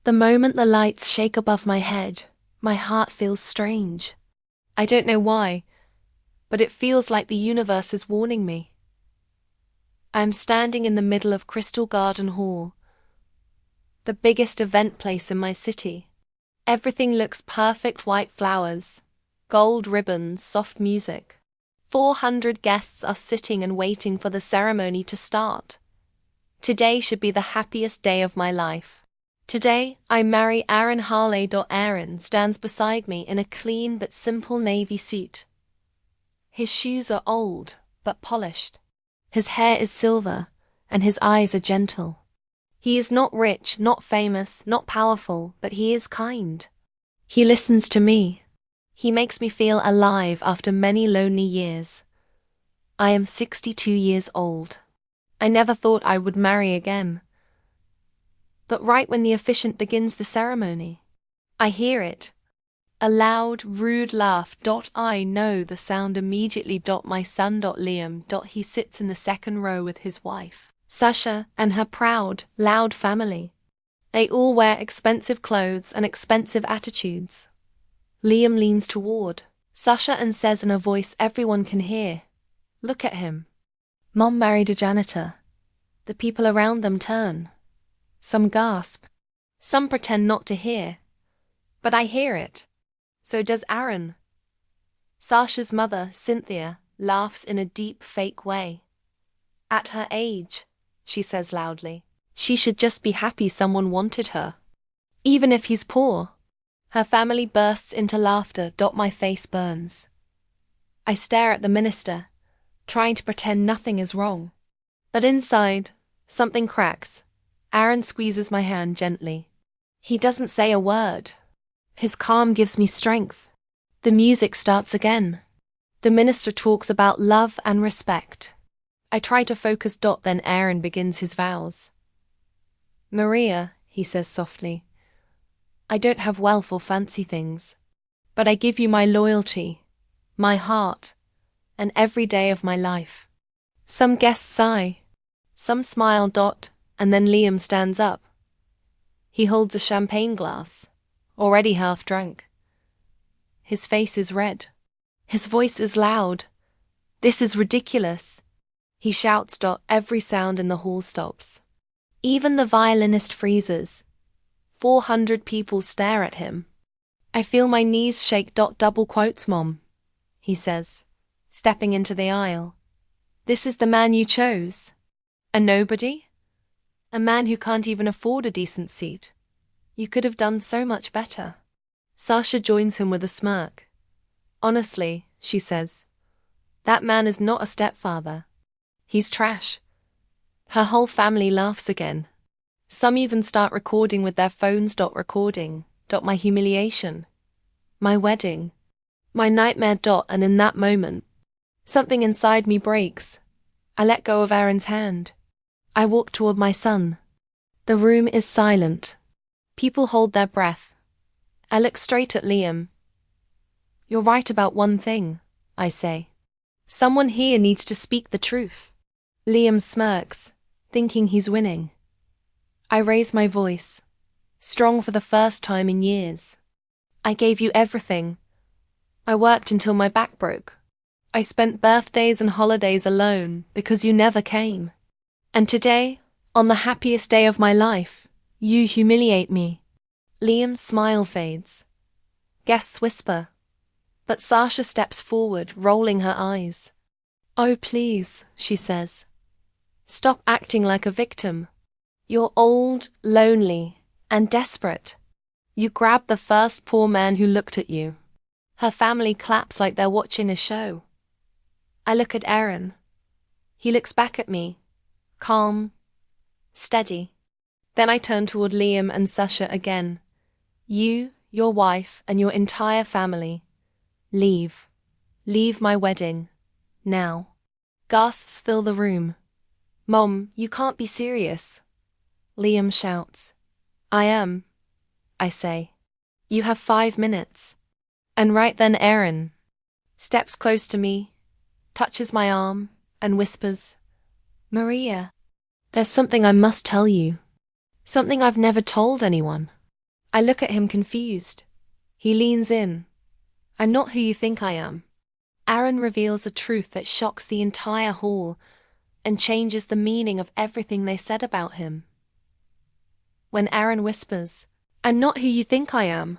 The moment the lights shake above my head, my heart feels strange. I don't know why, but it feels like the universe is warning me. I am standing in the middle of Crystal Garden Hall, the biggest event place in my city. Everything looks perfect: white flowers, gold ribbons, soft music. 400 guests are sitting and waiting for the ceremony to start. Today should be the happiest day of my life. Today, I marry Aaron Harley. Aaron stands beside me in a clean but simple navy suit. His shoes are old, but polished. His hair is silver, and his eyes are gentle. He is not rich, not famous, not powerful, but he is kind. He listens to me. He makes me feel alive after many lonely years. I am 62 years old. I never thought I would marry again. But right when the officiant begins the ceremony, I hear it. A loud, rude laugh. I know the sound immediately. My son Liam. He sits in the second row with his wife, Sasha, and her proud, loud family. They all wear expensive clothes and expensive attitudes. Liam leans toward Sasha and says in a voice everyone can hear, "Look at him." Mom married a janitor. The people around them turn. Some gasp. Some pretend not to hear. But I hear it. So does Aaron. Sasha's mother, Cynthia, laughs in a deep, fake way. At her age, she says loudly, she should just be happy someone wanted her. Even if he's poor. Her family bursts into laughter. My face burns. I stare at the minister, trying to pretend nothing is wrong. But inside, something cracks. Aaron squeezes my hand gently. He doesn't say a word. His calm gives me strength. The music starts again. The minister talks about love and respect. I try to focus. Then Aaron begins his vows. "Maria," he says softly, "I don't have wealth or fancy things, but I give you my loyalty, my heart, and every day of my life." Some guests sigh. Some smile. And then Liam stands up. He holds a champagne glass, already half drunk. His face is red. His voice is loud. "This is ridiculous." He shouts. Every sound in the hall stops. Even the violinist freezes. 400 people stare at him. I feel my knees shake. Double quotes, Mom, he says, stepping into the aisle. "This is the man you chose. A nobody? A man who can't even afford a decent seat. You could have done so much better." Sasha joins him with a smirk. "Honestly," she says, "that man is not a stepfather. He's trash." Her whole family laughs again. Some even start recording with their phones. Recording. My humiliation. My wedding. My nightmare. And in that moment, something inside me breaks. I let go of Aaron's hand. I walk toward my son. The room is silent. People hold their breath. I look straight at Liam. "You're right about one thing," I say. "Someone here needs to speak the truth." Liam smirks, thinking he's winning. I raise my voice, strong for the first time in years. "I gave you everything. I worked until my back broke. I spent birthdays and holidays alone because you never came. And today, on the happiest day of my life, you humiliate me." Liam's smile fades. Guests whisper. But Sasha steps forward, rolling her eyes. "Oh, please," she says. "Stop acting like a victim. You're old, lonely, and desperate. You grabbed the first poor man who looked at you." Her family claps like they're watching a show. I look at Aaron. He looks back at me, calm, steady. Then I turn toward Liam and Sasha again. "You, your wife, and your entire family. Leave. Leave my wedding. Now." Gasps fill the room. "Mom, you can't be serious." Liam shouts. "I am," I say. "You have 5 minutes." And right then Aaron steps close to me, touches my arm, and whispers, "Maria, there's something I must tell you. Something I've never told anyone." I look at him confused. He leans in. I'm not who you think I am. Aaron reveals a truth that shocks the entire hall and changes the meaning of everything they said about him. When Aaron whispers, "I'm not who you think I am,"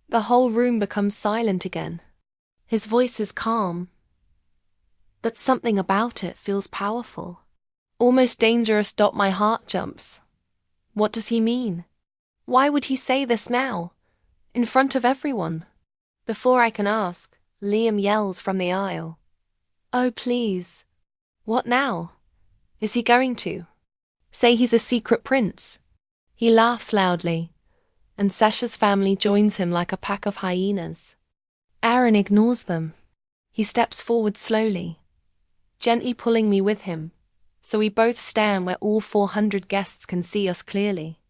the whole room becomes silent again. His voice is calm, but something about it feels powerful. Almost dangerous. My heart jumps. What does he mean? Why would he say this now, in front of everyone? Before I can ask, Liam yells from the aisle. Oh, please. What now? Is he going to say he's a secret prince? He laughs loudly, and Sasha's family joins him like a pack of hyenas. Aaron ignores them. He steps forward slowly, gently pulling me with him, so we both stand where all 400 guests can see us clearly.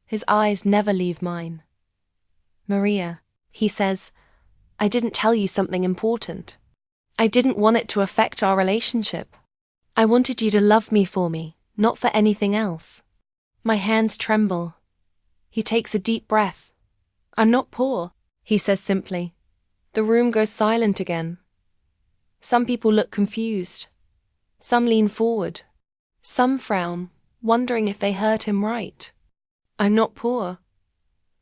His eyes never leave mine. Maria, he says, I didn't tell you something important. I didn't want it to affect our relationship. I wanted you to love me for me, not for anything else. My hands tremble. He takes a deep breath. I'm not poor, he says simply. The room goes silent again. Some people look confused. Some lean forward. Some frown, wondering if they heard him right. I'm not poor.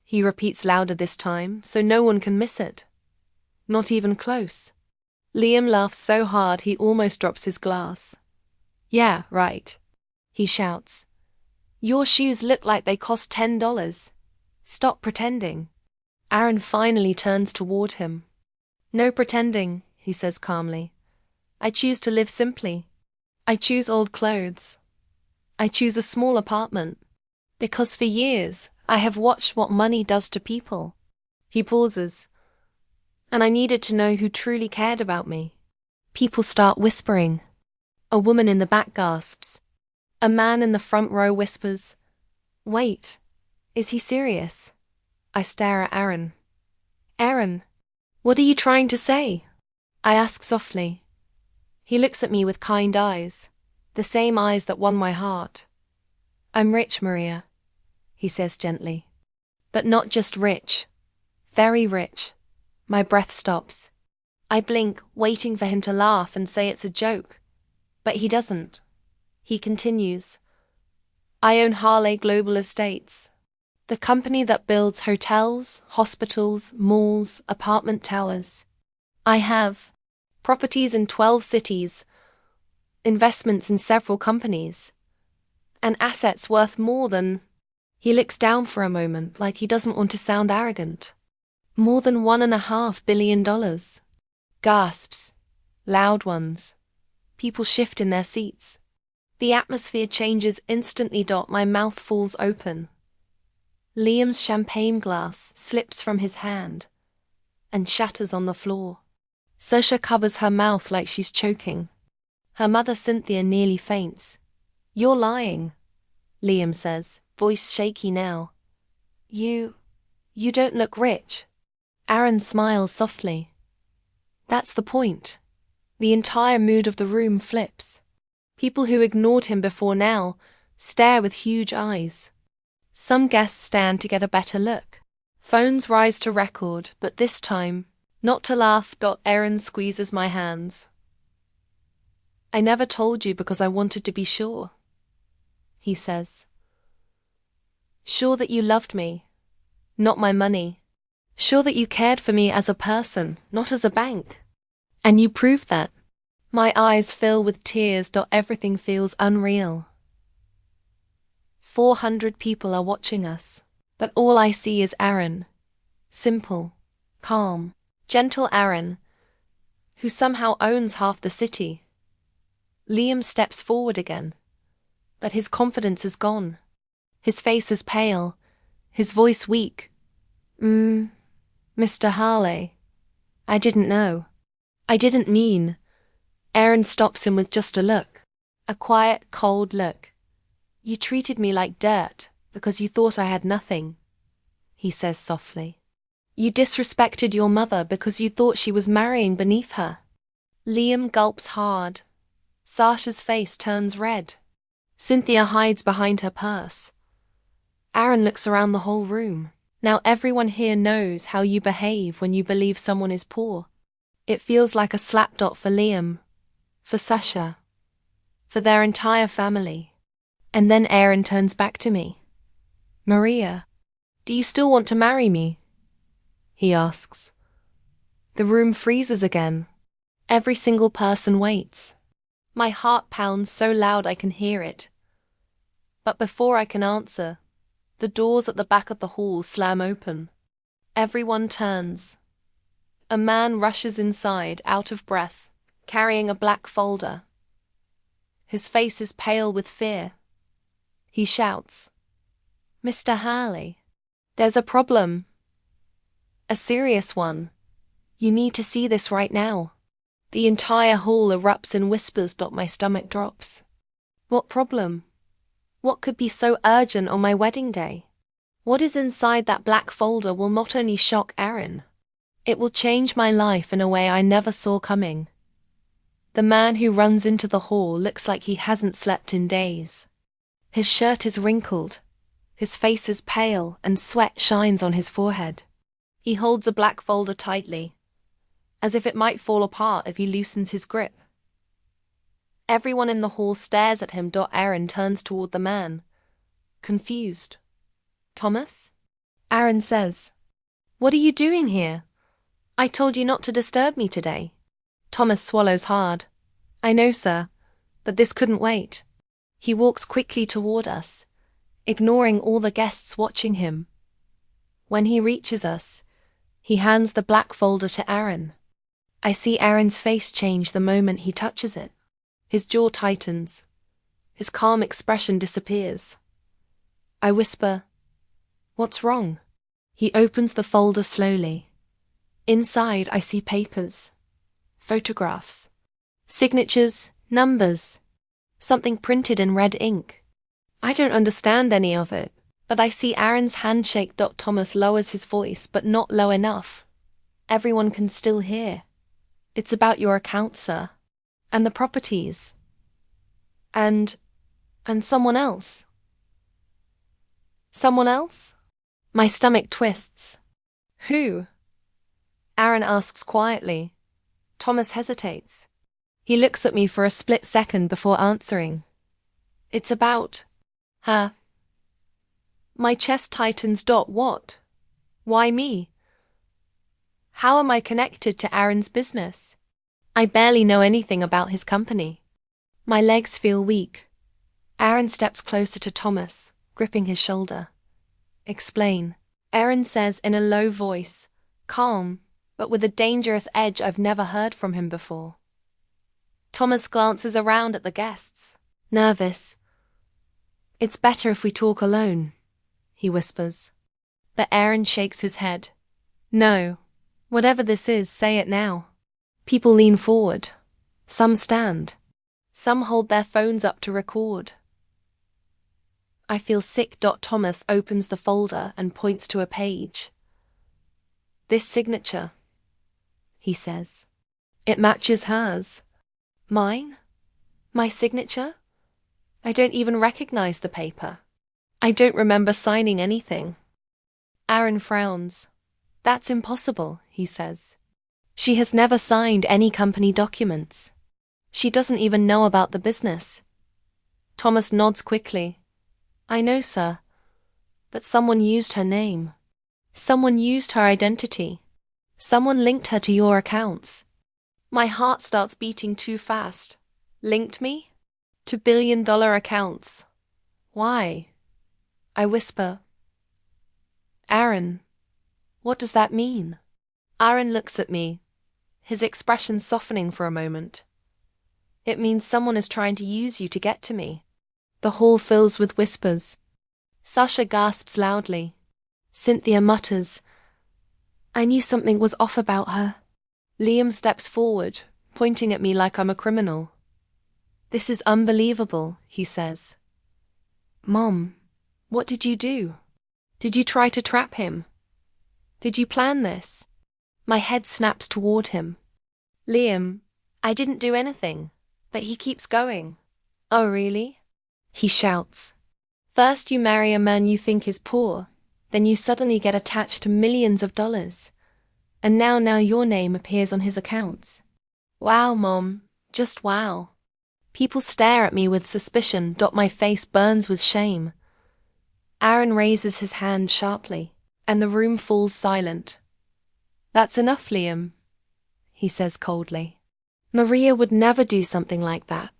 He repeats louder this time, so no one can miss it. Not even close. Liam laughs so hard he almost drops his glass. Yeah, right. He shouts. Your shoes look like they cost $10. Stop pretending. Aaron finally turns toward him. No pretending, he says calmly. I choose to live simply. I choose old clothes. I choose a small apartment. Because for years, I have watched what money does to people. He pauses. And I needed to know who truly cared about me. People start whispering. A woman in the back gasps. A man in the front row whispers, Wait, is he serious? I stare at Aaron. Aaron, what are you trying to say? I ask softly. He looks at me with kind eyes, the same eyes that won my heart. I'm rich, Maria, he says gently. But not just rich. Very rich. My breath stops. I blink, waiting for him to laugh and say it's a joke. But he doesn't. He continues. I own Harley Global Estates, the company that builds hotels, hospitals, malls, apartment towers. I have properties in 12 cities, investments in several companies, and assets worth more than... He looks down for a moment like he doesn't want to sound arrogant. More than $1.5 billion. Gasps. Loud ones. People shift in their seats. The atmosphere changes instantly. My mouth falls open. Liam's champagne glass slips from his hand and shatters on the floor. Sasha covers her mouth like she's choking. Her mother Cynthia nearly faints. You're lying, Liam says, voice shaky now. You don't look rich. Aaron smiles softly. That's the point. The entire mood of the room flips. People who ignored him before now stare with huge eyes. Some guests stand to get a better look. Phones rise to record, but this time, not to laugh. Aaron squeezes my hands. I never told you because I wanted to be sure, he says. Sure that you loved me, not my money. Sure that you cared for me as a person, not as a bank. And you proved that. My eyes fill with tears. Everything feels unreal. 400 people are watching us, but all I see is Aaron. Simple, calm, gentle Aaron, who somehow owns half the city. Liam steps forward again, but his confidence is gone. His face is pale, his voice weak. Mr. Harley, I didn't know. I didn't mean. Aaron stops him with just a look. A quiet, cold look. You treated me like dirt because you thought I had nothing, he says softly. You disrespected your mother because you thought she was marrying beneath her. Liam gulps hard. Sasha's face turns red. Cynthia hides behind her purse. Aaron looks around the whole room. Now everyone here knows how you behave when you believe someone is poor. It feels like a slapdot for Liam, for Sasha, for their entire family. And then Aaron turns back to me. Maria, do you still want to marry me? He asks. The room freezes again. Every single person waits. My heart pounds so loud I can hear it. But before I can answer, the doors at the back of the hall slam open. Everyone turns. A man rushes inside, out of breath, carrying a black folder. His face is pale with fear. He shouts, Mr. Hurley, there's a problem. A serious one. You need to see this right now. The entire hall erupts in whispers. My stomach drops. What problem? What could be so urgent on my wedding day? What is inside that black folder will not only shock Aaron, it will change my life in a way I never saw coming. The man who runs into the hall looks like he hasn't slept in days. His shirt is wrinkled, his face is pale, and sweat shines on his forehead. He holds a black folder tightly, as if it might fall apart if he loosens his grip. Everyone in the hall stares at him. Aaron turns toward the man, confused. Thomas? Aaron says, What are you doing here? I told you not to disturb me today. Thomas swallows hard. I know, sir, but this couldn't wait. He walks quickly toward us, ignoring all the guests watching him. When he reaches us, he hands the black folder to Aaron. I see Aaron's face change the moment he touches it. His jaw tightens. His calm expression disappears. I whisper, What's wrong? He opens the folder slowly. Inside, I see papers, photographs, signatures, numbers, something printed in red ink. I don't understand any of it, but I see Aaron's hand shake. Thomas lowers his voice, but not low enough. Everyone can still hear. It's about your account, sir, and the properties, and someone else. Someone else? My stomach twists. Who? Aaron asks quietly. Thomas hesitates. He looks at me for a split second before answering. It's about her. My chest tightens. What? Why me? How am I connected to Aaron's business? I barely know anything about his company. My legs feel weak. Aaron steps closer to Thomas, gripping his shoulder. Explain. Aaron says in a low voice, calm, but with a dangerous edge I've never heard from him before. Thomas glances around at the guests, nervous. It's better if we talk alone, he whispers. But Aaron shakes his head. No, whatever this is, say it now. People lean forward. Some stand. Some hold their phones up to record. I feel sick. Thomas opens the folder and points to a page. This signature, he says. It matches hers. Mine? My signature? I don't even recognize the paper. I don't remember signing anything. Aaron frowns. That's impossible, he says. She has never signed any company documents. She doesn't even know about the business. Thomas nods quickly. I know, sir. But someone used her name. Someone used her identity. Someone linked her to your accounts. My heart starts beating too fast. Linked me? To billion-dollar accounts. Why? I whisper. Aaron, what does that mean? Aaron looks at me, his expression softening for a moment. It means someone is trying to use you to get to me. The hall fills with whispers. Sasha gasps loudly. Cynthia mutters, I knew something was off about her. Liam steps forward, pointing at me like I'm a criminal. This is unbelievable, he says. Mom, what did you do? Did you try to trap him? Did you plan this? My head snaps toward him. Liam, I didn't do anything, but he keeps going. Oh, really? He shouts. First you marry a man you think is poor, then you suddenly get attached to millions of dollars. And now your name appears on his accounts. Wow, Mom, just wow. People stare at me with suspicion. My face burns with shame. Aaron raises his hand sharply, and the room falls silent. That's enough, Liam, he says coldly. Maria would never do something like that.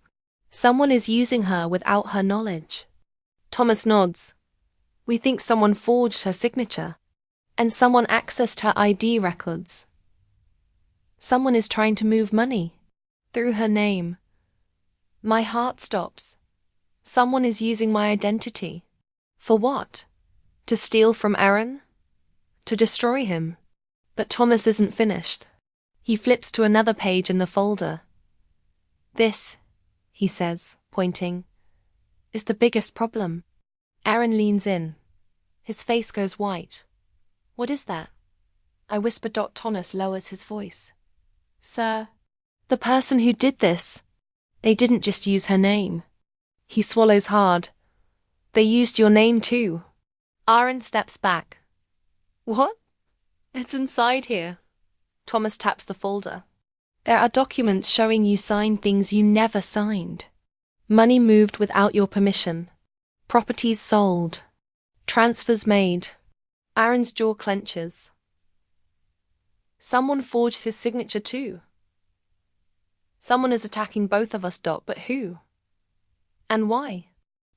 Someone is using her without her knowledge. Thomas nods. We think someone forged her signature, and someone accessed her ID records. Someone is trying to move money through her name. My heart stops. Someone is using my identity. For what? To steal from Aaron? To destroy him? But Thomas isn't finished. He flips to another page in the folder. This, he says, pointing, is the biggest problem. Aaron leans in. His face goes white. What is that? I whisper. Thomas lowers his voice. Sir, the person who did this, they didn't just use her name. He swallows hard. They used your name too. Aaron steps back. What? It's inside here. Thomas taps the folder. There are documents showing you signed things you never signed. Money moved without your permission. Properties sold. Transfers made. Aaron's jaw clenches. Someone forged his signature too. Someone is attacking both of us, but who? And why?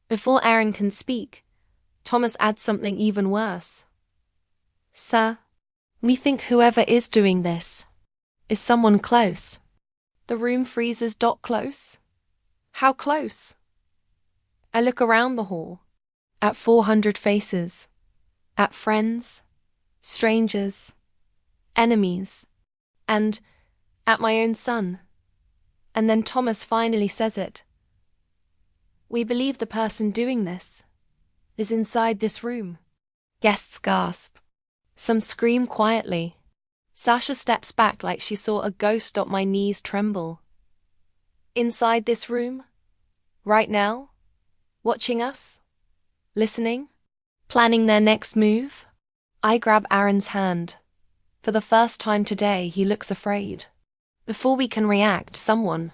Before Aaron can speak, Thomas adds something even worse. Sir, we think whoever is doing this is someone close. The room freezes. Close? How close? I look around the hall, at 400 faces, at friends, strangers, enemies, and at my own son. And then Thomas finally says it. We believe the person doing this is inside this room. Guests gasp. Some scream quietly. Sasha steps back like she saw a ghost. My knees tremble. Inside this room? Right now? Watching us? Listening? Planning their next move? I grab Aaron's hand. For the first time today, he looks afraid. Before we can react, someone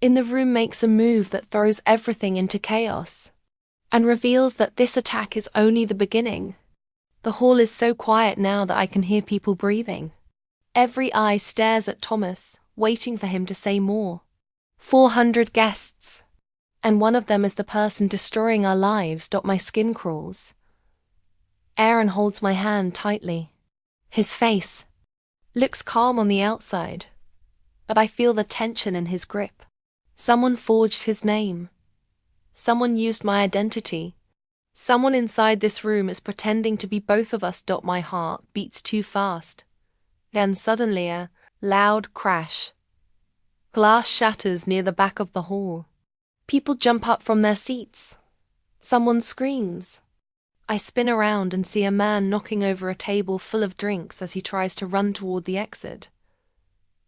in the room makes a move that throws everything into chaos and reveals that this attack is only the beginning. The hall is so quiet now that I can hear people breathing. Every eye stares at Thomas, waiting for him to say more. 400 guests. And one of them is the person destroying our lives. My skin crawls. Aaron holds my hand tightly. His face looks calm on the outside, but I feel the tension in his grip. Someone forged his name. Someone used my identity. Someone inside this room is pretending to be both of us. My heart beats too fast. Then suddenly a loud crash. Glass shatters near the back of the hall. People jump up from their seats. Someone screams. I spin around and see a man knocking over a table full of drinks as he tries to run toward the exit.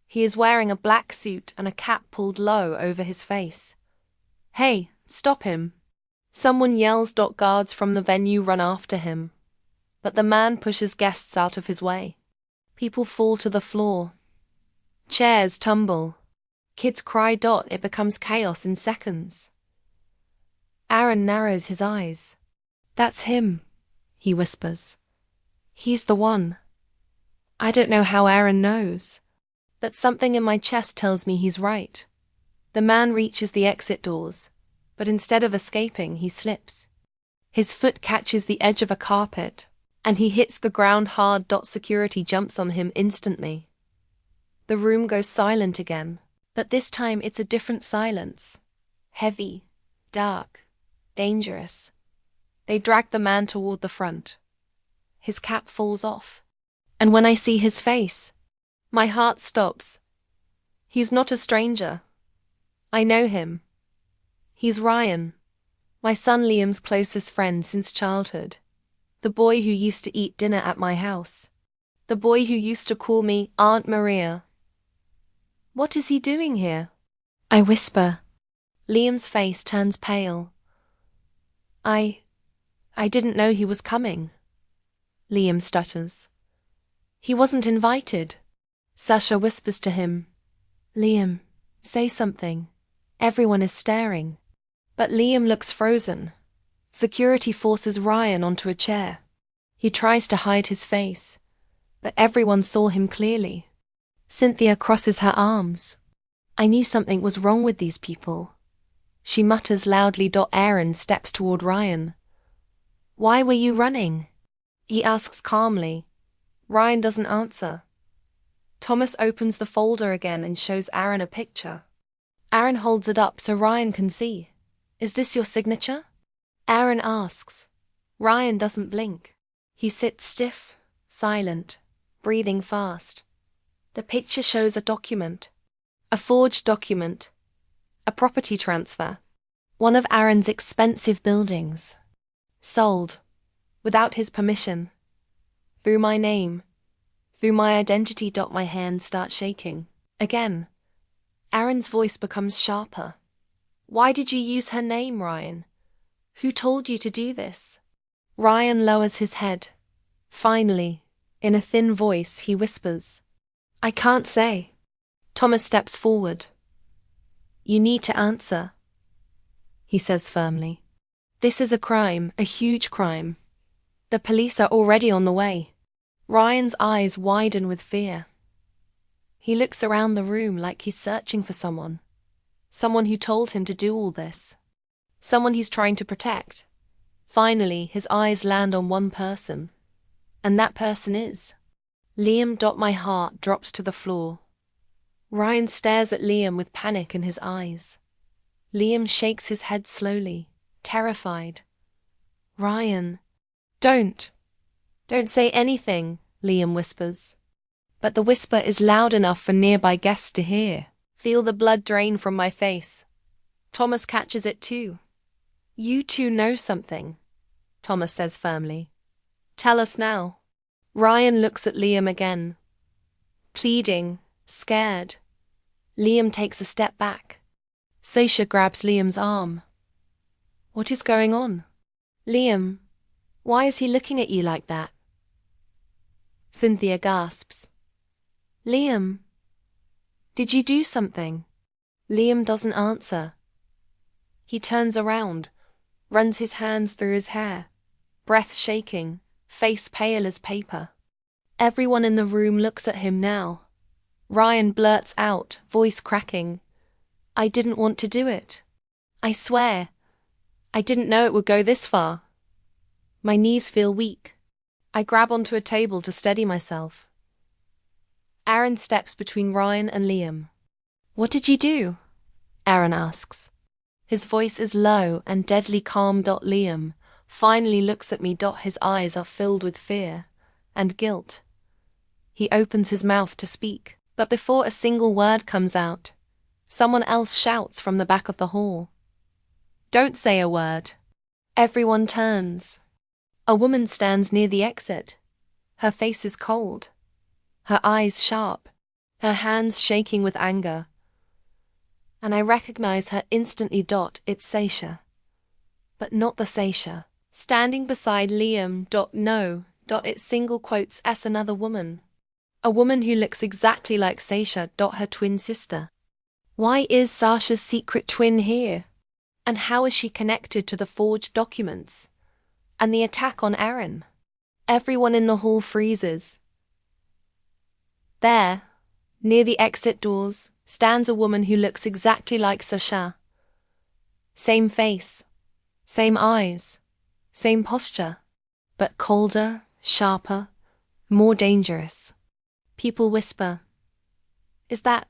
He is wearing a black suit and a cap pulled low over his face. Hey, stop him. Someone yells. Guards from the venue run after him. But the man pushes guests out of his way. People fall to the floor. Chairs tumble. Kids cry. It becomes chaos in seconds. Aaron narrows his eyes. That's him, he whispers. He's the one. I don't know how Aaron knows. That something in my chest tells me he's right. The man reaches the exit doors, but instead of escaping, he slips. His foot catches the edge of a carpet, and he hits the ground hard. Security jumps on him instantly. The room goes silent again, but this time it's a different silence. Heavy, dark, dangerous. They drag the man toward the front. His cap falls off, and when I see his face, my heart stops. He's not a stranger. I know him. He's Ryan, my son Liam's closest friend since childhood. The boy who used to eat dinner at my house. The boy who used to call me Aunt Maria. What is he doing here? I whisper. Liam's face turns pale. I I didn't know he was coming. Liam stutters. He wasn't invited. Sasha whispers to him. Liam, say something. Everyone is staring. But Liam looks frozen. Security forces Ryan onto a chair. He tries to hide his face, but everyone saw him clearly. Cynthia crosses her arms. I knew something was wrong with these people. She mutters loudly. Aaron steps toward Ryan. Why were you running? He asks calmly. Ryan doesn't answer. Thomas opens the folder again and shows Aaron a picture. Aaron holds it up so Ryan can see. Is this your signature? Aaron asks. Ryan doesn't blink. He sits stiff, silent, breathing fast. The picture shows a document. A forged document. A property transfer. One of Aaron's expensive buildings. Sold. Without his permission. Through my name. Through my identity. My hands start shaking. Again. Aaron's voice becomes sharper. Why did you use her name, Ryan? Who told you to do this? Ryan lowers his head. Finally, in a thin voice, he whispers, I can't say. Thomas steps forward. You need to answer, he says firmly. This is a crime, a huge crime. The police are already on the way. Ryan's eyes widen with fear. He looks around the room like he's searching for someone. Someone who told him to do all this. Someone he's trying to protect. Finally, his eyes land on one person. And that person is Liam. My heart drops to the floor. Ryan stares at Liam with panic in his eyes. Liam shakes his head slowly, terrified. Ryan, don't say anything, Liam whispers. But the whisper is loud enough for nearby guests to hear. Feel the blood drain from my face. Thomas catches it too. You two know something, Thomas says firmly. Tell us now. Ryan looks at Liam again. Pleading, scared. Liam takes a step back. Sasha grabs Liam's arm. What is going on? Liam, why is he looking at you like that? Cynthia gasps. Liam, did you do something? Liam doesn't answer. He turns around, runs his hands through his hair, breath shaking, face pale as paper. Everyone in the room looks at him now. Ryan blurts out, voice cracking. I didn't want to do it. I swear. I didn't know it would go this far. My knees feel weak. I grab onto a table to steady myself. Aaron steps between Ryan and Liam. What did you do? Aaron asks. His voice is low and deadly calm. Liam finally looks at me. His eyes are filled with fear and guilt. He opens his mouth to speak, but before a single word comes out, someone else shouts from the back of the hall. Don't say a word. Everyone turns. A woman stands near the exit. Her face is cold. Her eyes sharp. Her hands shaking with anger. And I recognize her instantly. It's Sasha. But not the Sasha. Standing beside Liam. No. It's single quotes as another woman. A woman who looks exactly like Sasha. Her twin sister. Why is Sasha's secret twin here? And how is she connected to the forged documents? And the attack on Aaron? Everyone in the hall freezes. There, near the exit doors, stands a woman who looks exactly like Sasha. Same face, same eyes, same posture, but colder, sharper, more dangerous. People whisper, Is that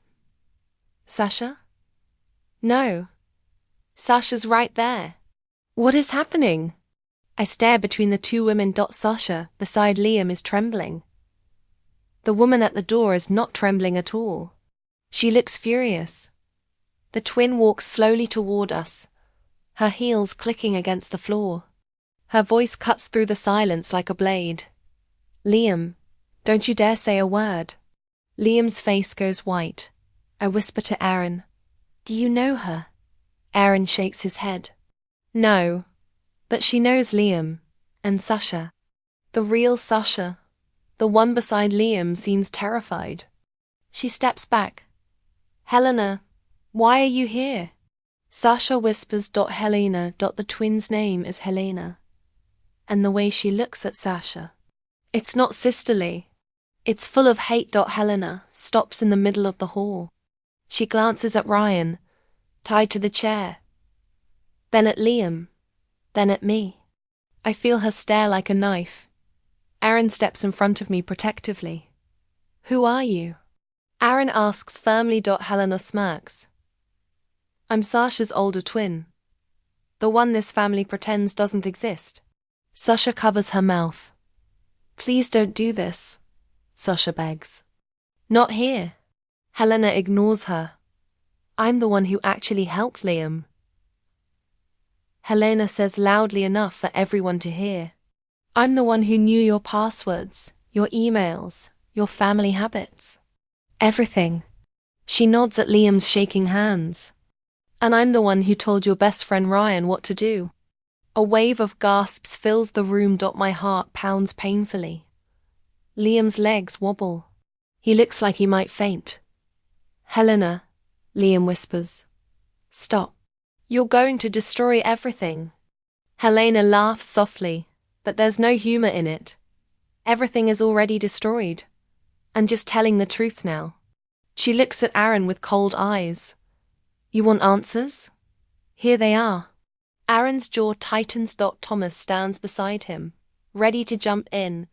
Sasha? No. Sasha's right there. What is happening? I stare between the two women. Sasha, beside Liam, is trembling. The woman at the door is not trembling at all. She looks furious. The twin walks slowly toward us, her heels clicking against the floor. Her voice cuts through the silence like a blade. Liam, don't you dare say a word. Liam's face goes white. I whisper to Aaron, Do you know her? Aaron shakes his head. No, but she knows Liam. And Sasha, the real Sasha, the one beside Liam, seems terrified. She steps back. Helena, why are you here? Sasha whispers. Helena. The twins' name is Helena. And the way she looks at Sasha, it's not sisterly. It's full of hate. Helena stops in the middle of the hall. She glances at Ryan, tied to the chair. Then at Liam. Then at me. I feel her stare like a knife. Aaron steps in front of me protectively. Who are you? Aaron asks firmly. Helena smirks. I'm Sasha's older twin. The one this family pretends doesn't exist. Sasha covers her mouth. Please don't do this, Sasha begs. Not here. Helena ignores her. I'm the one who actually helped Liam. Helena says loudly enough for everyone to hear. I'm the one who knew your passwords, your emails, your family habits. Everything. She nods at Liam's shaking hands. And I'm the one who told your best friend Ryan what to do. A wave of gasps fills the room. My heart pounds painfully. Liam's legs wobble. He looks like he might faint. Helena, Liam whispers. Stop. You're going to destroy everything. Helena laughs softly, but there's no humor in it. Everything is already destroyed. I'm just telling the truth now. She looks at Aaron with cold eyes. You want answers? Here they are. Aaron's jaw tightens. Thomas stands beside him, ready to jump in,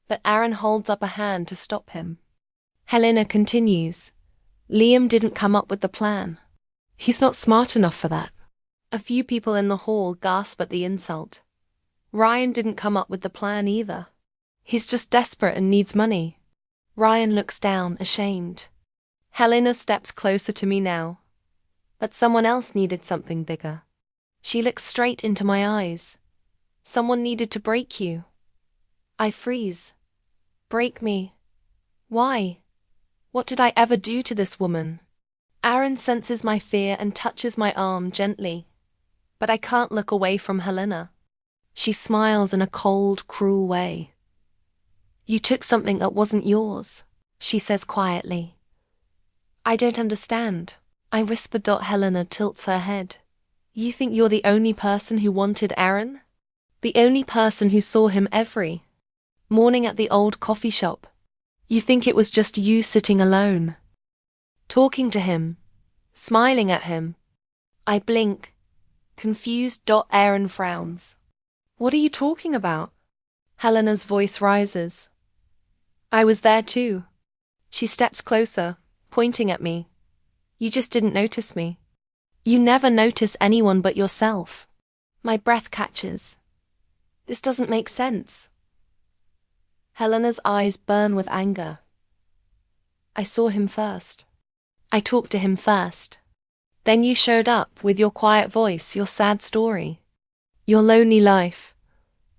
but Aaron holds up a hand to stop him. Helena continues. Liam didn't come up with the plan. He's not smart enough for that. A few people in the hall gasp at the insult. Ryan didn't come up with the plan either. He's just desperate and needs money. Ryan looks down, ashamed. Helena steps closer to me now. But someone else needed something bigger. She looks straight into my eyes. Someone needed to break you. I freeze. Break me? Why? What did I ever do to this woman? Aaron senses my fear and touches my arm gently. But I can't look away from Helena. She smiles in a cold, cruel way. You took something that wasn't yours, she says quietly. I don't understand, I whisper. Helena tilts her head. You think you're the only person who wanted Aaron? The only person who saw him every morning at the old coffee shop? You think it was just you sitting alone, talking to him, smiling at him? I blink, confused. Aaron frowns. What are you talking about? Helena's voice rises. I was there too. She steps closer, pointing at me. You just didn't notice me. You never notice anyone but yourself. My breath catches. This doesn't make sense. Helena's eyes burn with anger. I saw him first. I talked to him first. Then you showed up with your quiet voice, your sad story, your lonely life,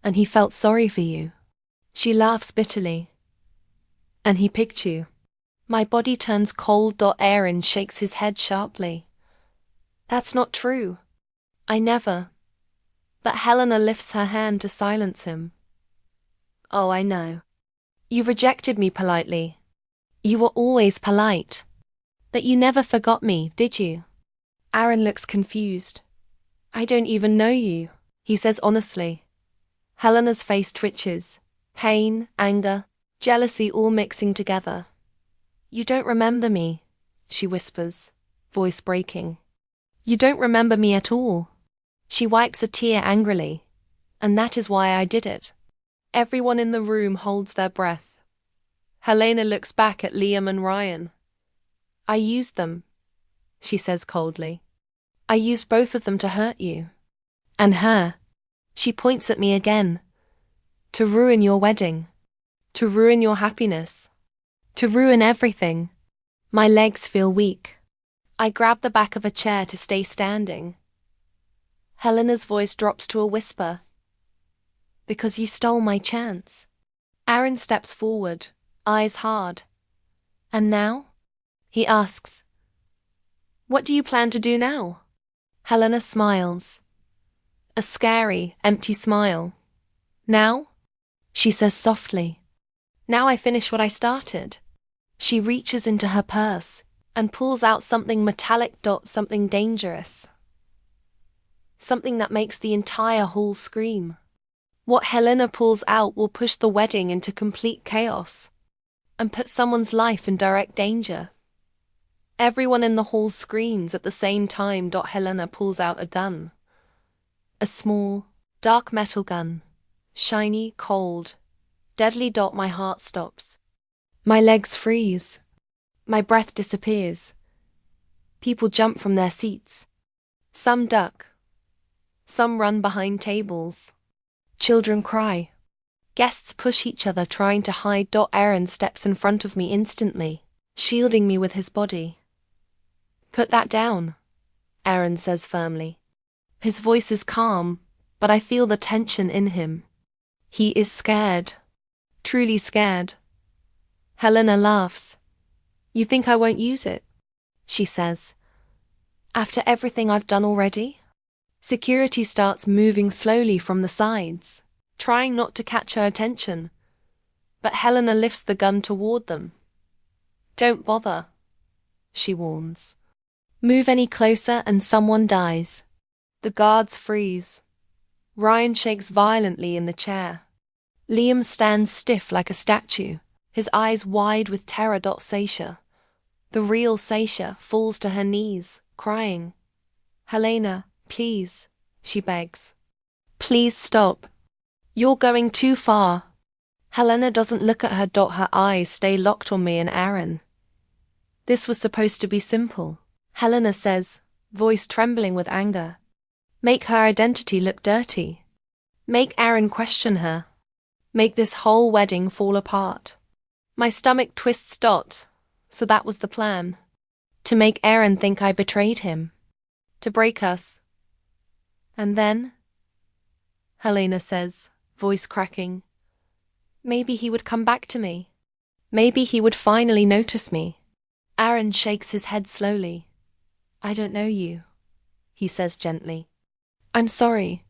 and he felt sorry for you. She laughs bitterly. And he picked you. My body turns cold. Aaron shakes his head sharply. That's not true. I never. But Helena lifts her hand to silence him. Oh, I know. You rejected me politely. You were always polite. But you never forgot me, did you? Aaron looks confused. I don't even know you, he says honestly. Helena's face twitches. Pain, anger, jealousy all mixing together. You don't remember me, she whispers, voice breaking. You don't remember me at all. She wipes a tear angrily. And that is why I did it. Everyone in the room holds their breath. Helena looks back at Liam and Ryan. I used them, she says coldly. I used both of them to hurt you. And her. She points at me again. To ruin your wedding. To ruin your happiness. To ruin everything. My legs feel weak. I grab the back of a chair to stay standing. Helena's voice drops to a whisper. Because you stole my chance. Aaron steps forward, eyes hard. And now? He asks. What do you plan to do now? Helena smiles. A scary, empty smile. Now? She says softly. Now I finish what I started. She reaches into her purse and pulls out something metallic. Something dangerous. Something that makes the entire hall scream. What Helena pulls out will push the wedding into complete chaos and put someone's life in direct danger. Everyone in the hall screams at the same time. Helena pulls out a gun. A small, dark metal gun. Shiny, cold, deadly. My heart stops. My legs freeze. My breath disappears. People jump from their seats. Some duck. Some run behind tables. Children cry. Guests push each other trying to hide. Aaron steps in front of me instantly, shielding me with his body. Put that down, Aaron says firmly. His voice is calm, but I feel the tension in him. He is scared. Truly scared. Helena laughs. You think I won't use it? She says. After everything I've done already? Security starts moving slowly from the sides, trying not to catch her attention. But Helena lifts the gun toward them. Don't bother, she warns. Move any closer and someone dies. The guards freeze. Ryan shakes violently in the chair. Liam stands stiff like a statue, his eyes wide with terror. Seisha, the real Seisha, falls to her knees, crying. Helena, please, she begs. Please stop. You're going too far. Helena doesn't look at her. Her eyes stay locked on me and Aaron. This was supposed to be simple, Helena says, voice trembling with anger. Make her identity look dirty. Make Aaron question her. Make this whole wedding fall apart. My stomach twists. So that was the plan. To make Aaron think I betrayed him. To break us. And then? Helena says, voice cracking. Maybe he would come back to me. Maybe he would finally notice me. Aaron shakes his head slowly. I don't know you, he says gently. I'm sorry,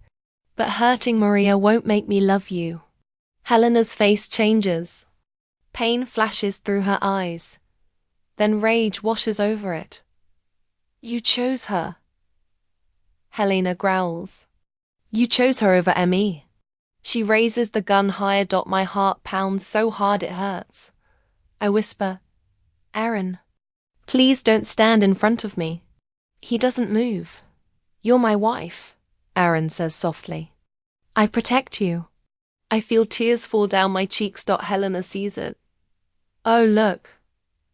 but hurting Maria won't make me love you. Helena's face changes. Pain flashes through her eyes. Then rage washes over it. You chose her. Helena growls. You chose her over me. She raises the gun higher. My heart pounds so hard it hurts. I whisper, Aaron, please don't stand in front of me. He doesn't move. You're my wife, Aaron says softly. I protect you. I feel tears fall down my cheeks. Helena sees it. Oh, look,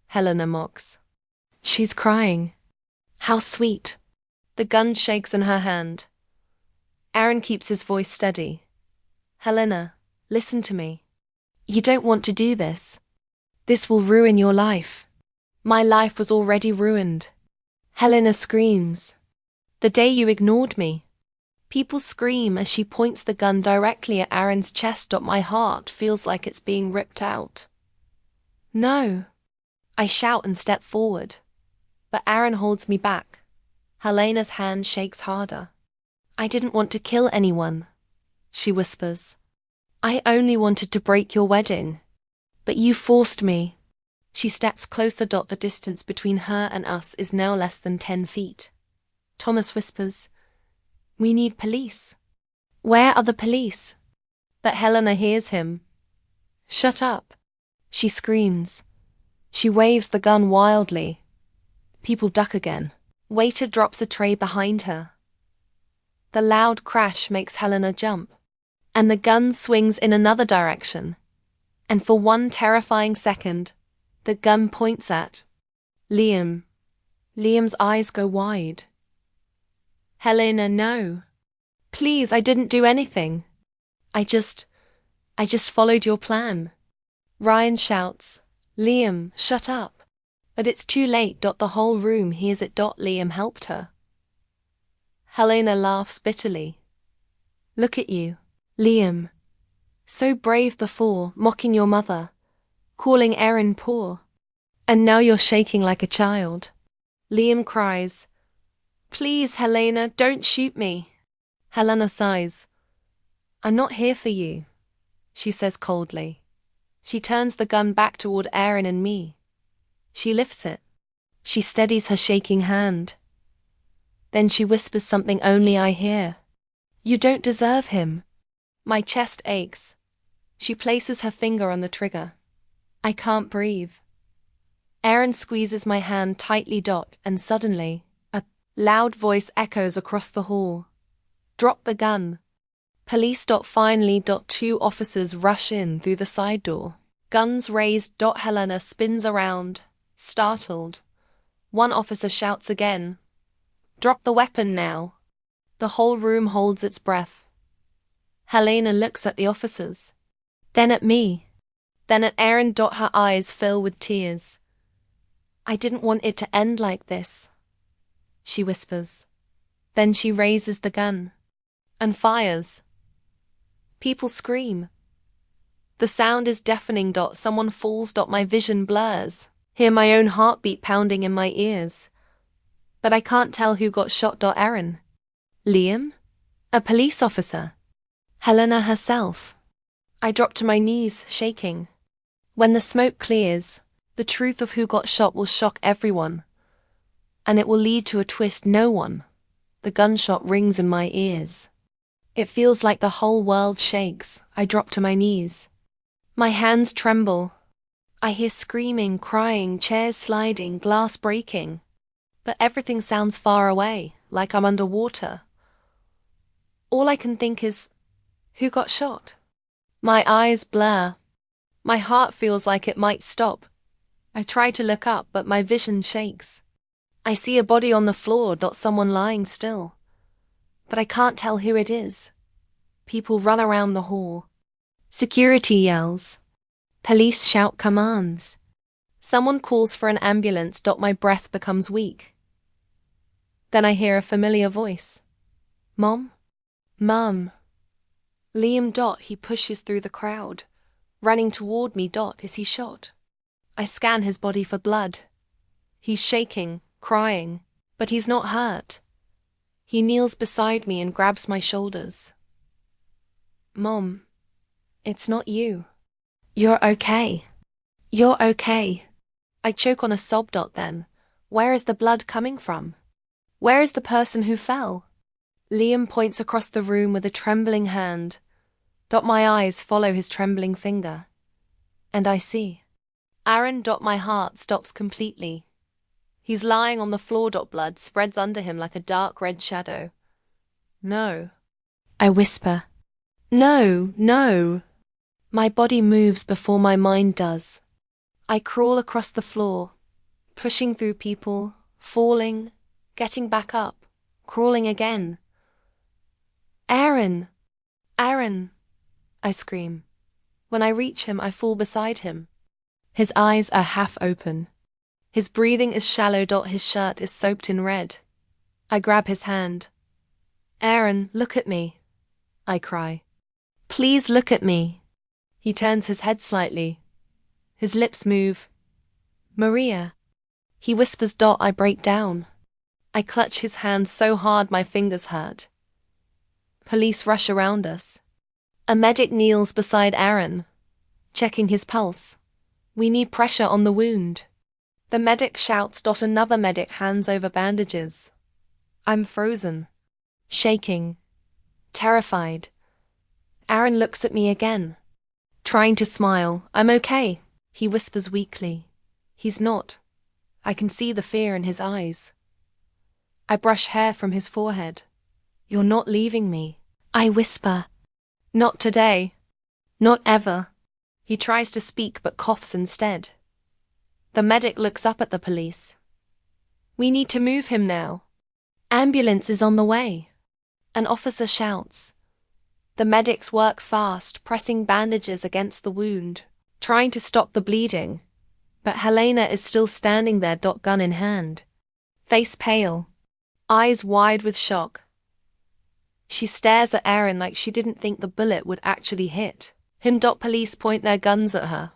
Helena mocks. She's crying. How sweet. The gun shakes in her hand. Aaron keeps his voice steady. Helena, listen to me. You don't want to do this. This will ruin your life. My life was already ruined. Helena screams. The day you ignored me. People scream as she points the gun directly at Aaron's chest. My heart feels like it's being ripped out. No. I shout and step forward. But Aaron holds me back. Helena's hand shakes harder. I didn't want to kill anyone, she whispers. I only wanted to break your wedding. But you forced me. She steps closer. The distance between her and us is now less than 10 feet. Thomas whispers, We need police. Where are the police? But Helena hears him. Shut up, she screams. She waves the gun wildly. People duck again. Waiter drops a tray behind her. The loud crash makes Helena jump, and the gun swings in another direction. And for one terrifying second, the gun points at Liam. Liam's eyes go wide. Helena, no. Please, I didn't do anything. I just followed your plan. Ryan shouts, Liam, shut up. But it's too late. The whole room hears it. Liam helped her. Helena laughs bitterly. Look at you, Liam. So brave before, mocking your mother, calling Aaron poor. And now you're shaking like a child. Liam cries, Please, Helena, don't shoot me. Helena sighs. I'm not here for you, she says coldly. She turns the gun back toward Aaron and me. She lifts it. She steadies her shaking hand. Then she whispers something only I hear. You don't deserve him. My chest aches. She places her finger on the trigger. I can't breathe. Aaron squeezes my hand tightly. And suddenly, a loud voice echoes across the hall. Drop the gun. Police. Finally. Two officers rush in through the side door. Guns raised. Helena spins around, startled. One officer shouts again. Drop the weapon now. The whole room holds its breath. Helena looks at the officers, then at me, then at Aaron. Her eyes fill with tears. I didn't want it to end like this, she whispers. Then she raises the gun and fires. People scream. The sound is deafening. Someone falls. My vision blurs. Hear my own heartbeat pounding in my ears. But I can't tell who got shot. Aaron? Liam? A police officer? Helena herself? I drop to my knees, shaking. When the smoke clears, the truth of who got shot will shock everyone. And it will lead to a twist no one. The gunshot rings in my ears. It feels like the whole world shakes. I drop to my knees. My hands tremble. I hear screaming, crying, chairs sliding, glass breaking. But everything sounds far away, like I'm underwater. All I can think is, who got shot? My eyes blur. My heart feels like it might stop. I try to look up, but my vision shakes. I see a body on the floor, not someone lying still. But I can't tell who it is. People run around the hall. Security yells. Police shout commands. Someone calls for an ambulance. My breath becomes weak. Then I hear a familiar voice. Mom? Mum. Liam. He pushes through the crowd. Running toward me. Is he shot? I scan his body for blood. He's shaking, crying, but he's not hurt. He kneels beside me and grabs my shoulders. Mom, it's not you. You're okay. You're okay. I choke on a sob. Then, where is the blood coming from? Where is the person who fell? Liam points across the room with a trembling hand. My eyes follow his trembling finger. And I see. Aaron. My heart stops completely. He's lying on the floor. Blood spreads under him like a dark red shadow. No. I whisper. No, no. My body moves before my mind does. I crawl across the floor, pushing through people, falling, getting back up, crawling again. Aaron! Aaron! I scream. When I reach him, I fall beside him. His eyes are half open. His breathing is shallow. His shirt is soaked in red. I grab his hand. Aaron, look at me, I cry. Please look at me. He turns his head slightly. His lips move. Maria. He whispers. I break down. I clutch his hand so hard my fingers hurt. Police rush around us. A medic kneels beside Aaron, checking his pulse. We need pressure on the wound. The medic shouts. Another medic hands over bandages. I'm frozen, shaking, terrified. Aaron looks at me again, trying to smile. I'm okay, he whispers weakly. He's not. I can see the fear in his eyes. I brush hair from his forehead. You're not leaving me, I whisper. Not today. Not ever. He tries to speak but coughs instead. The medic looks up at the police. We need to move him now. Ambulance is on the way. An officer shouts. The medics work fast, pressing bandages against the wound, trying to stop the bleeding. But Helena is still standing there, gun in hand. Face pale, eyes wide with shock. She stares at Aaron like she didn't think the bullet would actually hit him. Police point their guns at her.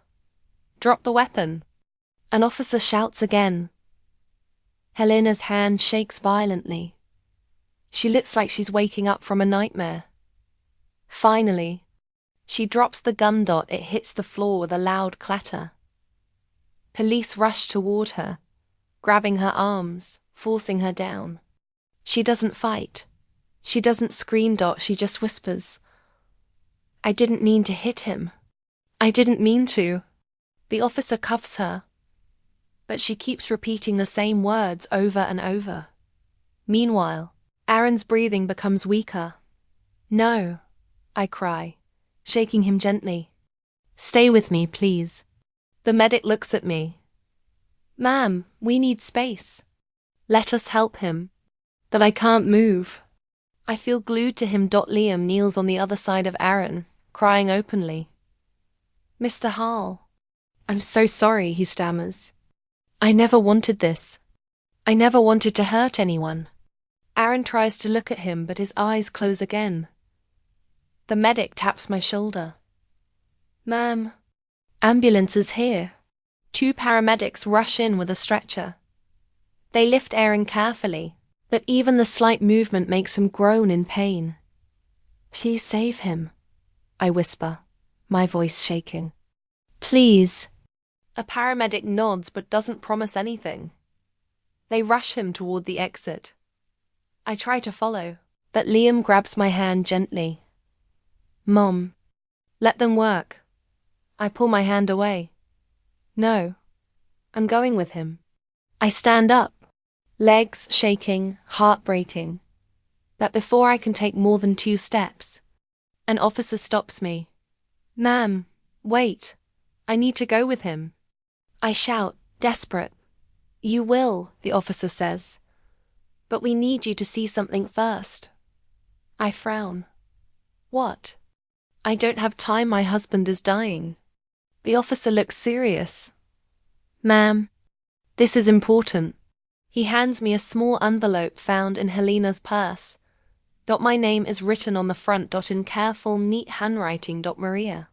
Drop the weapon. An officer shouts again. Helena's hand shakes violently. She looks like she's waking up from a nightmare. Finally, She drops the gun. It hits the floor with a loud clatter. Police rush toward her, grabbing her arms, forcing her down. She doesn't fight. She doesn't scream. She just whispers, "I didn't mean to hit him. I didn't mean to." The officer cuffs her, but she keeps repeating the same words over and over. Meanwhile, Aaron's breathing becomes weaker. "No," I cry, shaking him gently. "Stay with me, please." The medic looks at me. "Ma'am, we need space. Let us help him." That I can't move. I feel glued to him. Liam kneels on the other side of Aaron, crying openly. "Mr. Hall, I'm so sorry," he stammers. "I never wanted this. I never wanted to hurt anyone." Aaron tries to look at him, but his eyes close again. The medic taps my shoulder. "Ma'am, ambulance is here." 2 paramedics rush in with a stretcher. They lift Aaron carefully, but even the slight movement makes him groan in pain. "Please save him," I whisper, my voice shaking. "Please." A paramedic nods but doesn't promise anything. They rush him toward the exit. I try to follow, but Liam grabs my hand gently. "Mom, let them work." I pull my hand away. "No, I'm going with him." I stand up, legs shaking, heart breaking. But before I can take more than 2 steps, an officer stops me. "Ma'am, wait. I need to go with him." I shout, desperate. "You will," the officer says. "But we need you to see something first." I frown. "What?" "I don't have time. My husband is dying." The officer looks serious. "Ma'am, this is important." He hands me a small envelope found in Helena's purse. My name is written on the front. In careful, neat handwriting. Maria.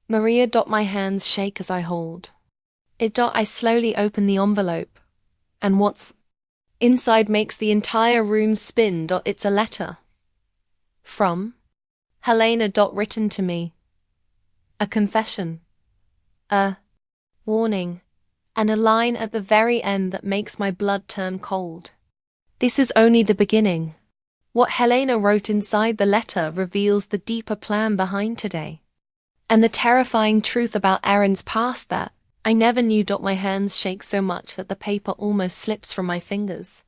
Maria. My hands shake as I hold it. I slowly open the envelope, and what's inside makes the entire room spin. It's a letter. From Helena. Written to me. A confession. A warning. And a line at the very end that makes my blood turn cold. This is only the beginning. What Helena wrote inside the letter reveals the deeper plan behind today. And the terrifying truth about Aaron's past that I never knew. My hands shake so much that the paper almost slips from my fingers.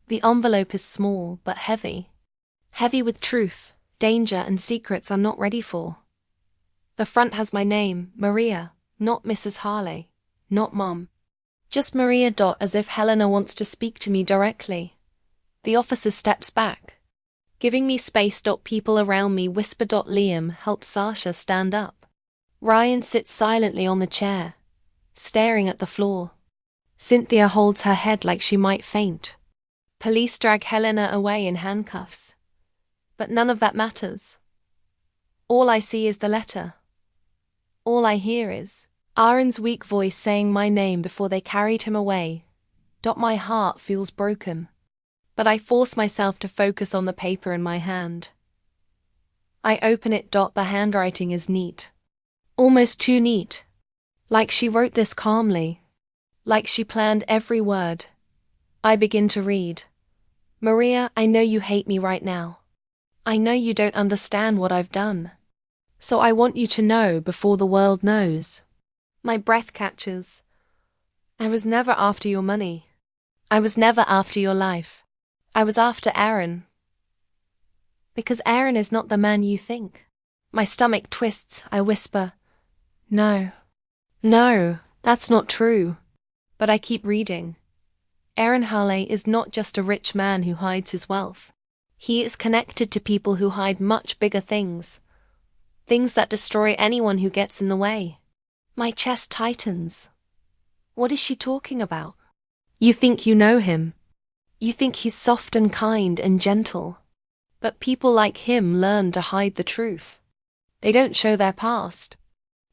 The envelope is small but heavy. Heavy with truth, danger, and secrets I'm not ready for. The front has my name, Maria, not Mrs. Harley, not Mom. Just Maria. As if Helena wants to speak to me directly. The officer steps back, giving me space. People around me whisper. Liam helps Sasha stand up. Ryan sits silently on the chair, staring at the floor. Cynthia holds her head like she might faint. Police drag Helena away in handcuffs. But none of that matters. All I see is the letter. All I hear is Aaron's weak voice saying my name before they carried him away. My heart feels broken, but I force myself to focus on the paper in my hand. I open it. The handwriting is neat. Almost too neat. Like she wrote this calmly. Like she planned every word. I begin to read. "Maria, I know you hate me right now. I know you don't understand what I've done. So I want you to know before the world knows." My breath catches. I was never after your money. I was never after your life. I was after Aaron. Because Aaron is not the man you think. My stomach twists. I whisper, "No. No, that's not true." But I keep reading. Aaron Harley is not just a rich man who hides his wealth. He is connected to people who hide much bigger things. Things that destroy anyone who gets in the way. My chest tightens. What is she talking about? You think you know him. You think he's soft and kind and gentle. But people like him learn to hide the truth. They don't show their past.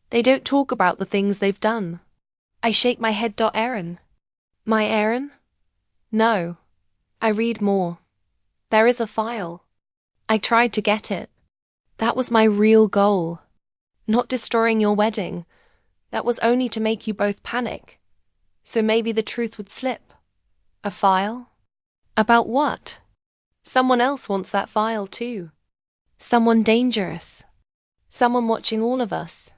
They don't talk about the things they've done. I shake my head. Aaron. My Aaron? No. I read more. There is a file. I tried to get it. That was my real goal. Not destroying your wedding. That was only to make you both panic. So maybe the truth would slip. A file? About what? Someone else wants that file too. Someone dangerous. Someone watching all of us.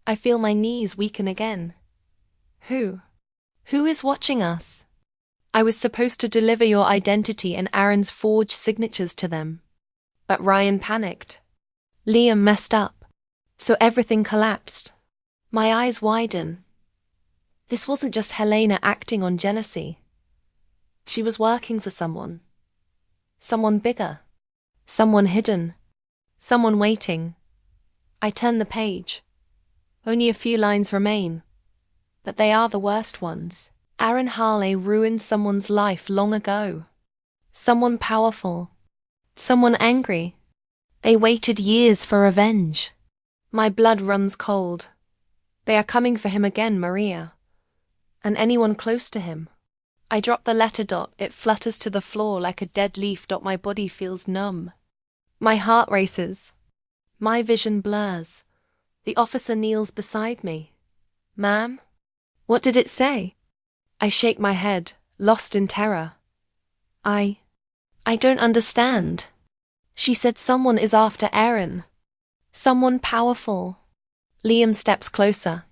I feel my knees weaken again. Who? Who is watching us? I was supposed to deliver your identity and Aaron's forged signatures to them. But Ryan panicked. Liam messed up. So everything collapsed. My eyes widen. This wasn't just Helena acting on jealousy. She was working for someone. Someone bigger. Someone hidden. Someone waiting. I turn the page. Only a few lines remain. But they are the worst ones. Aaron Harley ruined someone's life long ago. Someone powerful. Someone angry. They waited years for revenge. My blood runs cold. They are coming for him again, Maria. And anyone close to him. I drop the letter. It flutters to the floor like a dead leaf. My body feels numb. My heart races. My vision blurs. The officer kneels beside me. Ma'am? What did it say? I shake my head, lost in terror. I don't understand. She said someone is after Aaron. Someone powerful. Liam steps closer.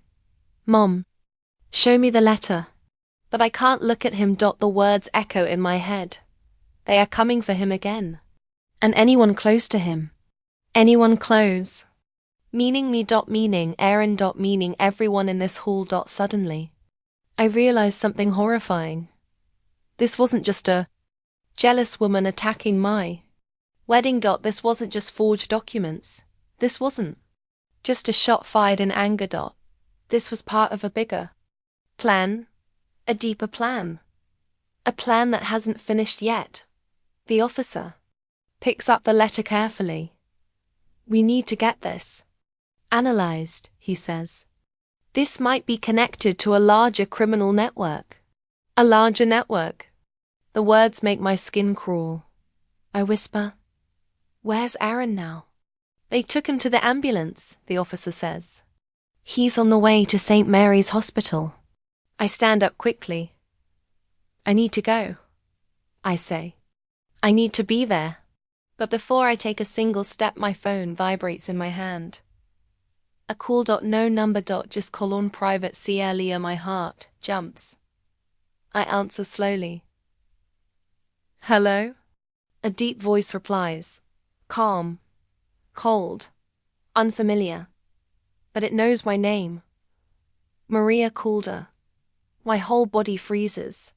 Mom, show me the letter. But I can't look at him. The words echo in my head. They are coming for him again. And anyone close to him. Anyone close. Meaning me. Meaning Aaron. Meaning everyone in this hall. Suddenly, I realized something horrifying. This wasn't just a jealous woman attacking my wedding. This wasn't just forged documents. This wasn't just a shot fired in anger. This was part of a bigger plan, a deeper plan. A plan that hasn't finished yet. The officer picks up the letter carefully. We need to get this analyzed, he says. This might be connected to a larger criminal network. A larger network. The words make my skin crawl. I whisper, where's Aaron now? They took him to the ambulance, the officer says. He's on the way to St. Mary's Hospital. I stand up quickly. I need to go, I say. I need to be there. But before I take a single step, my phone vibrates in my hand. A call. No number. Just call on private CLE. My heart jumps. I answer slowly. Hello? A deep voice replies. Calm. Cold. Unfamiliar. But it knows my name. Maria Calder. My whole body freezes.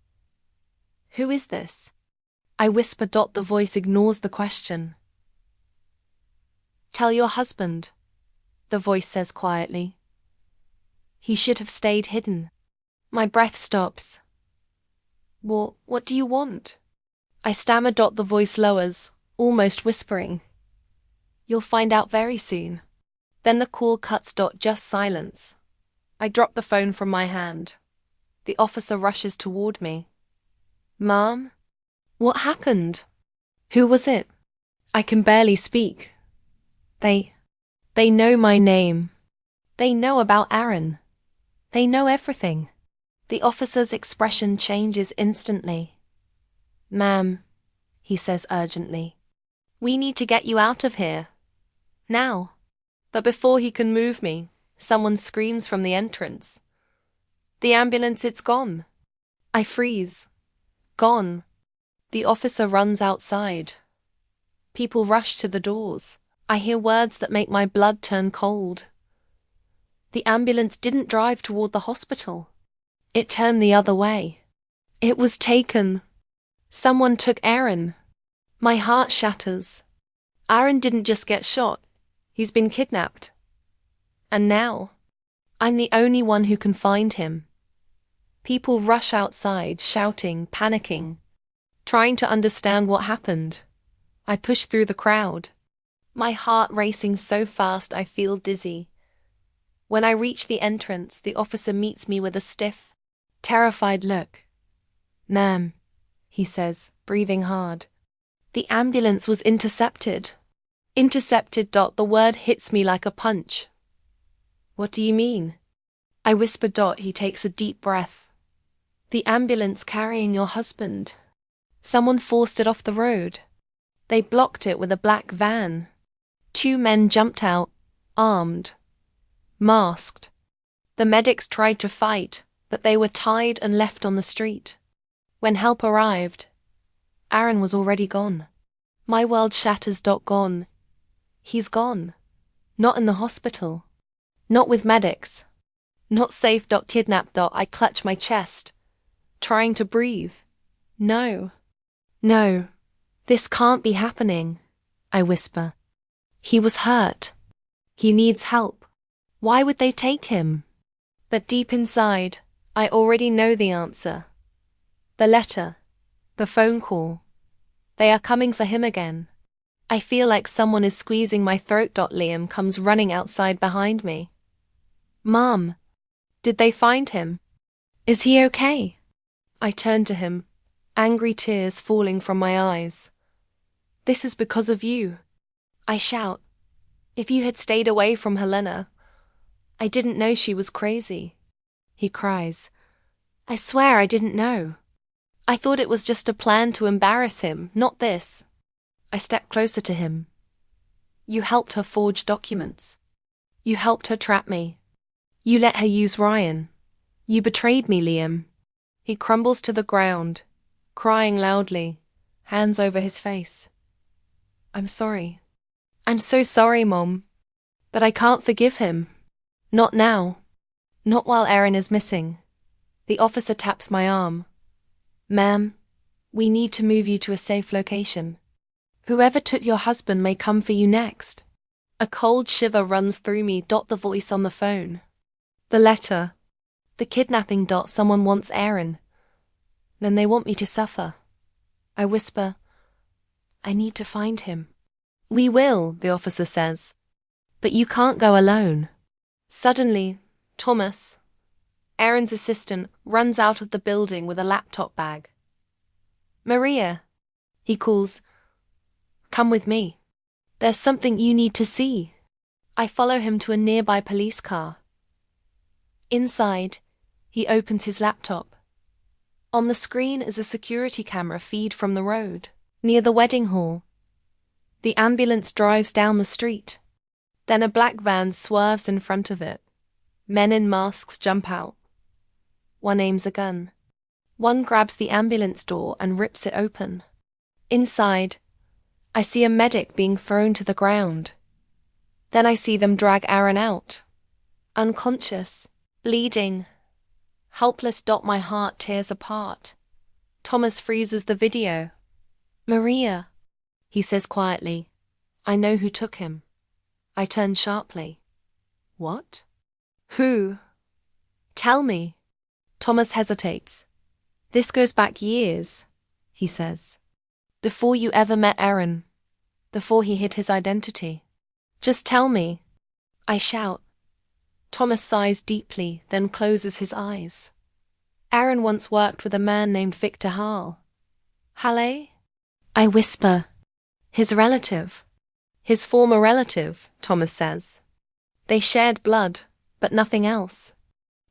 Who is this? I whisper. The voice ignores the question. Tell your husband, the voice says quietly. He should have stayed hidden. My breath stops. What do you want? I stammer. The voice lowers, almost whispering. You'll find out very soon. Then the call cuts. Just silence. I drop the phone from my hand. The officer rushes toward me. Mom? What happened? Who was it? I can barely speak. They know my name. They know about Aaron. They know everything. The officer's expression changes instantly. Ma'am, he says urgently. We need to get you out of here. Now. But before he can move me, someone screams from the entrance. The ambulance, it's gone. I freeze. Gone. The officer runs outside. People rush to the doors. I hear words that make my blood turn cold. The ambulance didn't drive toward the hospital. It turned the other way. It was taken. Someone took Aaron. My heart shatters. Aaron didn't just get shot. He's been kidnapped. And now, I'm the only one who can find him. People rush outside, shouting, panicking, trying to understand what happened. I push through the crowd. My heart racing so fast I feel dizzy. When I reach the entrance, the officer meets me with a stiff, terrified look. Ma'am, he says, breathing hard. The ambulance was intercepted. Intercepted. The word hits me like a punch. What do you mean? I whisper. He takes a deep breath. The ambulance carrying your husband. Someone forced it off the road. They blocked it with a black van. 2 men jumped out, armed, masked. The medics tried to fight, but they were tied and left on the street. When help arrived, Aaron was already gone. My world shatters. Gone. He's gone. Not in the hospital. Not with medics. Not safe. Kidnapped. I clutch my chest, trying to breathe. No. No. This can't be happening, I whisper. He was hurt. He needs help. Why would they take him? But deep inside, I already know the answer. The letter. The phone call. They are coming for him again. I feel like someone is squeezing my throat. Liam comes running outside behind me. Mom, did they find him? Is he okay? I turn to him, angry tears falling from my eyes. This is because of you. I shout. If you had stayed away from Helena, I didn't know she was crazy. He cries. I swear I didn't know. I thought it was just a plan to embarrass him, not this. I step closer to him. You helped her forge documents. You helped her trap me. You let her use Ryan. You betrayed me, Liam. He crumbles to the ground, crying loudly, hands over his face. I'm sorry. I'm so sorry, Mom. But I can't forgive him. Not now. Not while Aaron is missing. The officer taps my arm. Ma'am, we need to move you to a safe location. Whoever took your husband may come for you next. A cold shiver runs through me. The voice on the phone. The letter. The kidnapping. Someone wants Aaron. Then they want me to suffer. I whisper, I need to find him. We will, the officer says. But you can't go alone. Suddenly, Thomas, Aaron's assistant, runs out of the building with a laptop bag. Maria, he calls, come with me. There's something you need to see. I follow him to a nearby police car. Inside, he opens his laptop. On the screen is a security camera feed from the road, near the wedding hall. The ambulance drives down the street. Then a black van swerves in front of it. Men in masks jump out. One aims a gun. One grabs the ambulance door and rips it open. Inside, I see a medic being thrown to the ground. Then I see them drag Aaron out. Unconscious, bleeding, helpless. My heart tears apart. Thomas freezes the video. Maria, he says quietly, I know who took him. I turn sharply. What? Who? Tell me. Thomas hesitates. This goes back years, he says. Before you ever met Aaron. Before he hid his identity. Just tell me. I shout. Thomas sighs deeply, then closes his eyes. Aaron once worked with a man named Victor Hall. Halle? I whisper. His relative. His former relative, Thomas says. They shared blood, but nothing else.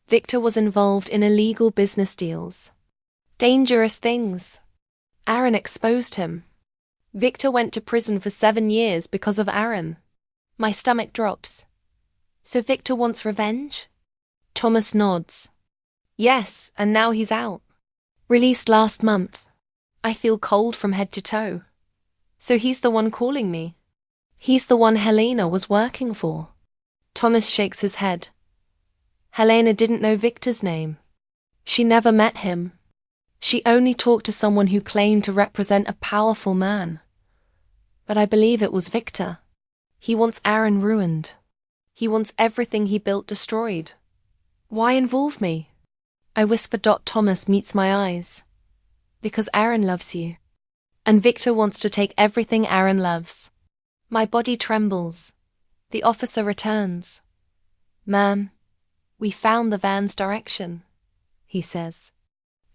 Victor was involved in illegal business deals. Dangerous things. Aaron exposed him. Victor went to prison for 7 years because of Aaron. My stomach drops. So Victor wants revenge? Thomas nods. Yes, and now he's out. Released last month. I feel cold from head to toe. So he's the one calling me. He's the one Helena was working for. Thomas shakes his head. Helena didn't know Victor's name. She never met him. She only talked to someone who claimed to represent a powerful man. But I believe it was Victor. He wants Aaron ruined. He wants everything he built destroyed. Why involve me? I whisper. Thomas meets my eyes. Because Aaron loves you. And Victor wants to take everything Aaron loves. My body trembles. The officer returns. Ma'am, we found the van's direction, he says.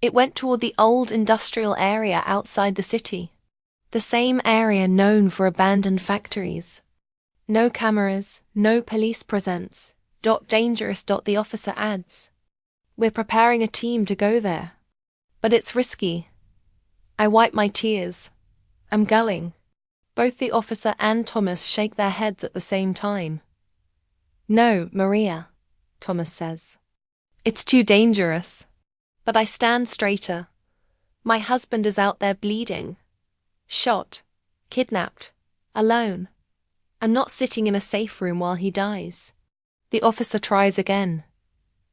It went toward the old industrial area outside the city. The same area known for abandoned factories. No cameras, no police presence. Dangerous. The officer adds. We're preparing a team to go there. But it's risky. I wipe my tears. I'm going. Both the officer and Thomas shake their heads at the same time. No, Maria, Thomas says. It's too dangerous. But I stand straighter. My husband is out there bleeding. Shot. Kidnapped. Alone. I'm not sitting in a safe room while he dies. The officer tries again.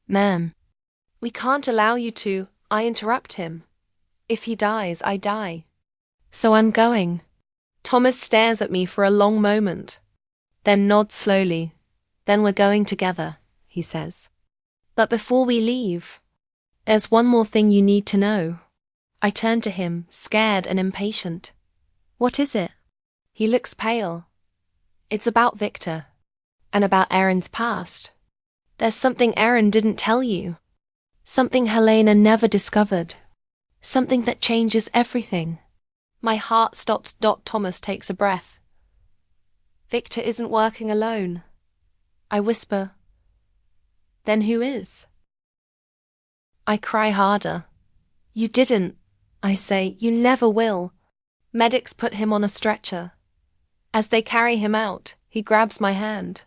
Ma'am. We can't allow you to, I interrupt him. If he dies, I die. So I'm going. Thomas stares at me for a long moment. Then nods slowly. Then we're going together, he says. But before we leave, there's one more thing you need to know. I turn to him, scared and impatient. What is it? He looks pale. It's about Victor. And about Erin's past. There's something Erin didn't tell you. Something Helena never discovered. Something that changes everything. My heart stops. Thomas takes a breath. Victor isn't working alone. I whisper. Then who is? I cry harder. You didn't, I say. You never will. Medics put him on a stretcher. As they carry him out, he grabs my hand.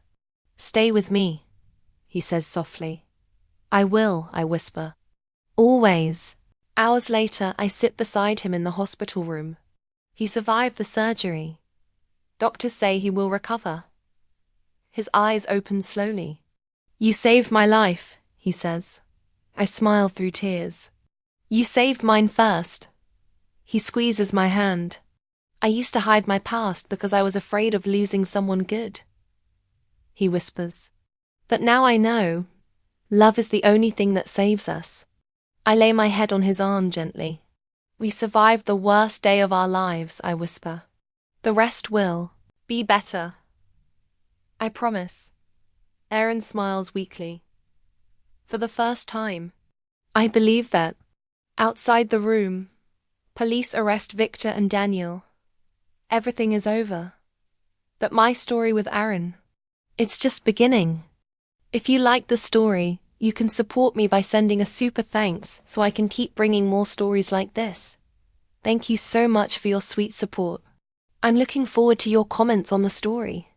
Stay with me, he says softly. I will, I whisper. Always. Hours later, I sit beside him in the hospital room. He survived the surgery. Doctors say he will recover. His eyes open slowly. You saved my life, he says. I smile through tears. You saved mine first. He squeezes my hand. I used to hide my past because I was afraid of losing someone good. He whispers. But now I know. Love is the only thing that saves us. I lay my head on his arm gently. We survived the worst day of our lives, I whisper. The rest will be better. I promise. Erin smiles weakly. For the first time, I believe that. Outside the room, police arrest Victor and Daniel. Everything is over. But my story with Erin, it's just beginning. If you like the story, you can support me by sending a super thanks so I can keep bringing more stories like this. Thank you so much for your sweet support. I'm looking forward to your comments on the story.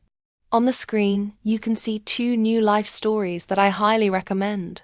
On the screen, you can see 2 new life stories that I highly recommend.